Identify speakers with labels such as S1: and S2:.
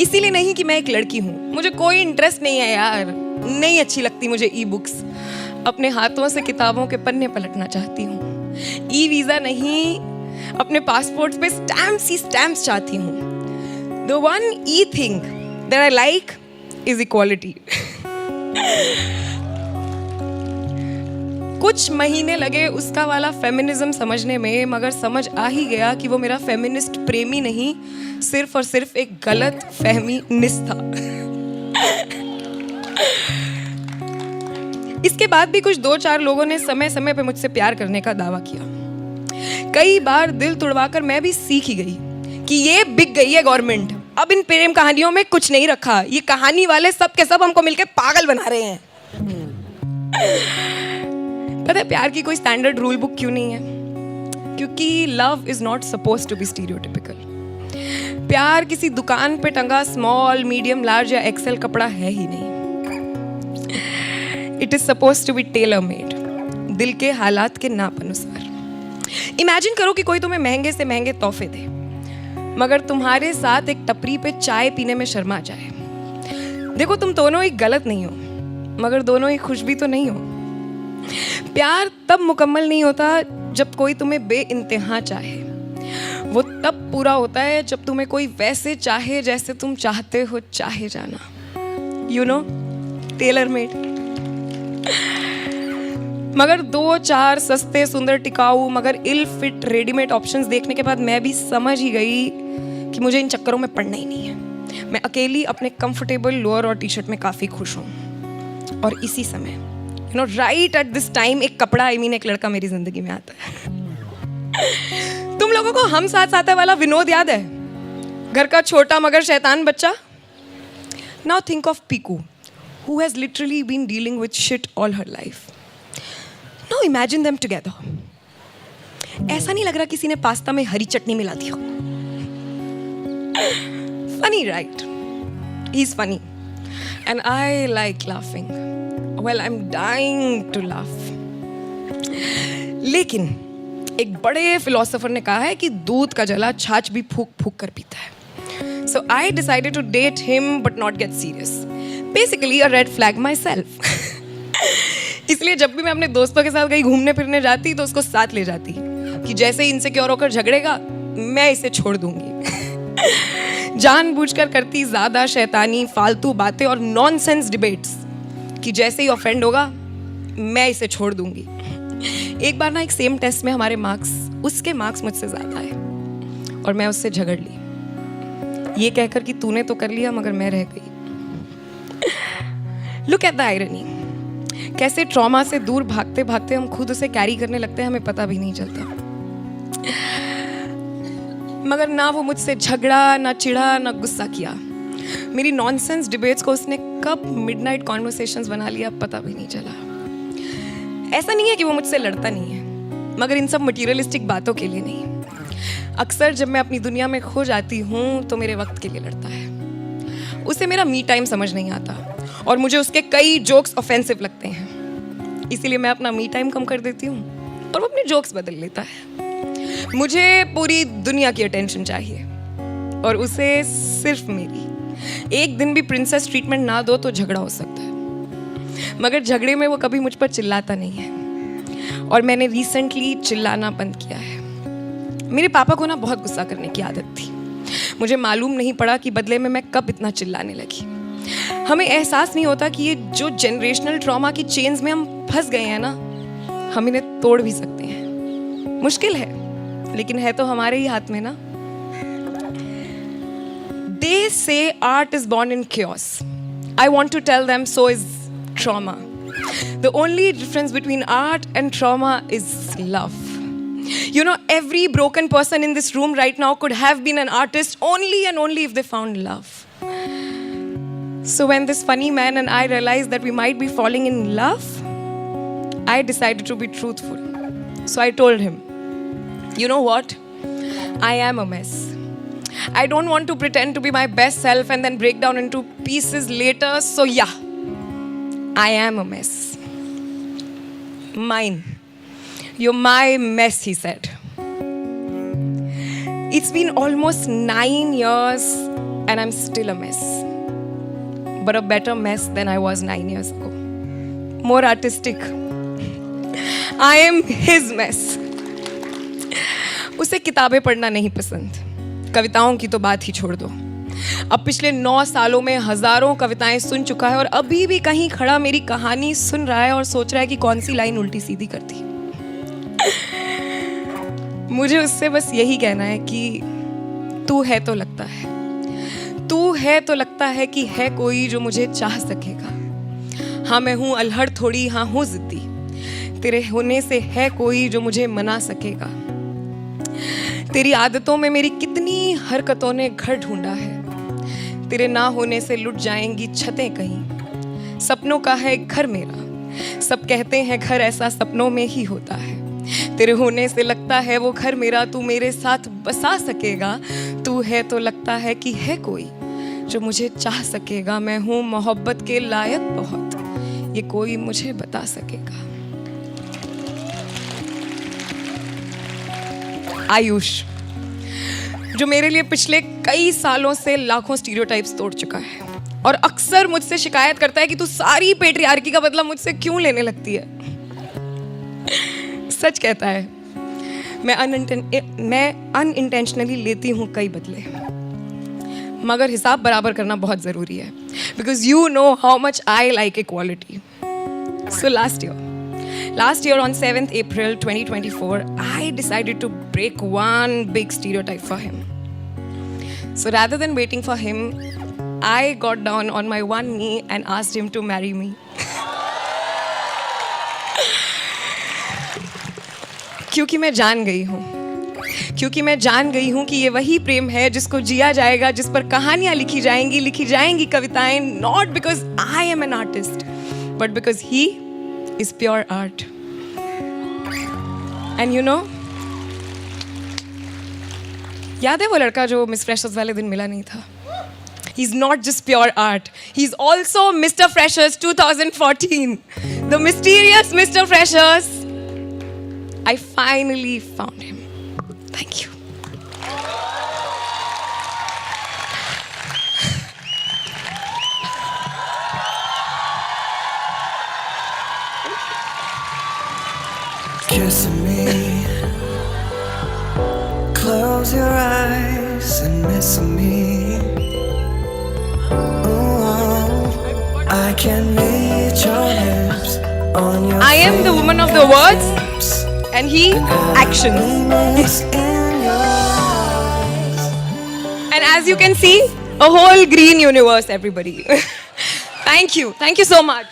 S1: इसीलिए नहीं कि मैं एक लड़की हूँ, मुझे कोई इंटरेस्ट नहीं है यार, नहीं अच्छी लगती मुझे ई बुक्स। अपने हाथों से किताबों के पन्ने पलटना चाहती हूँ। ई वीज़ा नहीं, अपने पासपोर्ट पे स्टैम्प्स चाहती हूँ। The one E thing that I like is equality. कुछ महीने लगे उसका वाला फेमिनिज्म समझने में, मगर समझ आ ही गया कि वो मेरा फेमिनिस्ट प्रेमी नहीं, सिर्फ और सिर्फ एक गलत फहमी निस था। इसके बाद भी कुछ 2-4 लोगों ने समय समय पे मुझसे प्यार करने का दावा किया। कई बार दिल तुड़वाकर मैं भी सीख ही गई कि ये बिक गई है गवर्नमेंट, अब इन प्रेम कहानियों में कुछ नहीं रखा, ये कहानी वाले सब के सब हमको मिलके पागल बना रहे हैं। पता है प्यार की कोई स्टैंडर्ड रूल बुक क्यों नहीं है? क्योंकि love is not suppose to be stereotypical. प्यार किसी दुकान पे टंगा स्मॉल, मीडियम, लार्ज या एक्सेल कपड़ा है ही नहीं। It is suppose to be tailor made, दिल के हालात के नाप अनुसार। इमेजिन करो कि कोई तुम्हें महंगे से महंगे तोहफे दे, मगर तुम्हारे साथ एक टपरी पे चाय पीने में शर्मा जाए। देखो तुम दोनों ही गलत नहीं हो, मगर दोनों ही खुश भी तो नहीं हो। प्यार तब मुकम्मल नहीं होता जब कोई तुम्हें बेइंतहा चाहे, वो तब पूरा होता है जब तुम्हें कोई वैसे चाहे जैसे तुम चाहते हो चाहे जाना। You know, tailor made. मगर 2-4 सस्ते, सुंदर, टिकाऊ मगर इल फिट रेडीमेड ऑप्शंस देखने के बाद मैं भी समझ ही गई कि मुझे इन चक्करों में पड़ना ही नहीं है। मैं अकेली अपने कंफर्टेबल लोअर और टी शर्ट में काफ़ी खुश हूँ। और इसी समय राइट एट दिस टाइम एक कपड़ा, एक लड़का मेरी जिंदगी में आता है। तुम लोगों को हम साथ साथ वाला विनोद याद है? घर का छोटा मगर शैतान बच्चा। Now think of Piku, who has literally been dealing with shit all her life. Now imagine them together. ऐसा नहीं लग रहा किसी ने पास्ता में हरी चटनी मिला दी हो। Funny, right? He's funny. And I like laughing. Well, I'm dying to laugh. लेकिन एक बड़े फिलोसोफर ने कहा है कि दूध का जला छाछ भी फूक फूक कर पीता है। So I decided to date him but not get serious. Basically a red flag myself. इसलिए जब भी मैं अपने दोस्तों के साथ कहीं घूमने फिरने जाती तो उसको साथ ले जाती कि जैसे ही इनसिक्योर होकर झगड़ेगा मैं इसे छोड़ दूंगी। जानबूझकर करती ज्यादा शैतानी, फालतू बातें और नॉनसेंस डिबेट्स कि जैसे ही ऑफेंड होगा मैं इसे छोड़ दूंगी। एक बार ना एक सेम टेस्ट में हमारे मार्क्स, उसके मार्क्स मुझसे ज्यादा आए और मैं उससे झगड़ ली, ये कहकर कि तूने तो कर लिया मगर मैं रह गई। लुक एट द आयरनी, कैसे ट्रॉमा से दूर भागते भागते हम खुद उसे कैरी करने लगते हैं, हमें पता भी नहीं चलता। मगर ना वो मुझसे झगड़ा, ना चिढ़ा, ना गुस्सा किया। मेरी नॉनसेंस डिबेट्स को उसने कब मिडनाइट कॉन्वर्सेशंस बना लिया पता भी नहीं चला। ऐसा नहीं है कि वो मुझसे लड़ता नहीं है, मगर इन सब मटीरियलिस्टिक बातों के लिए नहीं। अक्सर जब मैं अपनी दुनिया में खो जाती हूँ तो मेरे वक्त के लिए लड़ता है। उसे मेरा मी टाइम समझ नहीं आता और मुझे उसके कई जोक्स ऑफेंसिव लगते हैं, इसीलिए मैं अपना मी टाइम कम कर देती हूँ और वो अपने जोक्स बदल लेता है। मुझे पूरी दुनिया की अटेंशन चाहिए और उसे सिर्फ मेरी। एक दिन भी प्रिंसेस ट्रीटमेंट ना दो तो झगड़ा हो सकता है, मगर झगड़े में वो कभी मुझ पर चिल्लाता नहीं है और मैंने रिसेंटली चिल्लाना बंद किया है। मेरे पापा को ना बहुत गुस्सा करने की आदत थी। मुझे मालूम नहीं पड़ा कि बदले में मैं कब इतना चिल्लाने लगी। हमें एहसास नहीं होता कि ये जो जनरेशनल ट्रॉमा की चेन्स में हम फंस गए हैं ना, हम इन्हें तोड़ भी सकते हैं। मुश्किल है लेकिन है तो हमारे ही हाथ में ना। They say art is born in chaos. I want to tell them so is trauma. The only difference between art and trauma is love. You know, every broken person in this room right now could have been an artist only and only if they found love. So when this funny man and I realized that we might be falling in love, I decided to be truthful. So I told him, you know what? I am a mess. I don't want to pretend to be my best self and then break down into pieces later. So yeah, I am a mess. Mine. You're my mess, he said. It's been almost 9 years and I'm still a mess. But a better mess than I was 9 years ago. More artistic. I am his mess. उसे किताबें पढ़ना नहीं पसंद, कविताओं की तो बात ही छोड़ दो. अब पिछले 9 सालों में हजारों कविताएं सुन चुका है और अभी भी कहीं खड़ा मेरी कहानी सुन रहा है और सोच रहा है कि कौन सी लाइन उल्टी सीधी कर दी. मुझे उससे बस यही कहना है कि तू है तो लगता है, तू है तो लगता है कि है कोई जो मुझे चाह सकेगा. हाँ मैं हूँ अल्हड़ थोड़ी, हाँ हूँ जिद्दी, तेरे होने से है कोई जो मुझे मना सकेगा. तेरी आदतों में मेरी कितनी हरकतों ने घर ढूंढा है, तेरे ना होने से लुट जाएंगी छतें कहीं. सपनों का है घर मेरा, सब कहते हैं घर ऐसा सपनों में ही होता है. तेरे होने से लगता है वो घर मेरा, तू मेरे साथ बसा सकेगा. तू है तो लगता है कि है कोई जो मुझे चाह सकेगा. मैं हूँ मोहब्बत के लायक बहुत, ये कोई मुझे बता सकेगा. आयुष, जो मेरे लिए पिछले कई सालों से लाखों स्टीरियोटाइप्स तोड़ चुका है और अक्सर मुझसे शिकायत करता है कि तू सारी पेट्रियार्की का बदला मुझसे क्यों लेने लगती है. सच कहता है, मैं अनइंटेंशनली लेती हूँ कई बदले, मगर हिसाब बराबर करना बहुत ज़रूरी है. Because you know how much I like equality. So Last year on 7th April 2024, I decided to break one big stereotype for him. So rather than waiting for him, I got down on my one knee and asked him to marry me. क्योंकि मैं जान गई हूँ कि ये वही प्रेम है जिसको जिया जाएगा, जिस पर कहानियाँ लिखी जाएंगी कविताएं, not because I am an artist, but because he is pure art. And you know, याद है वो लड़का जो मिस फ्रेशर्स वाले दिन मिला नहीं था? He's not just pure art, he's also Mr. Freshers 2014, the mysterious Mr. Freshers. I finally found him. Thank you.
S2: Kissing me, close your eyes and missing me. Oh, I can reach your lips on your
S1: I am the woman of the words and he action. And as you can see, a whole green universe, everybody. Thank you so much.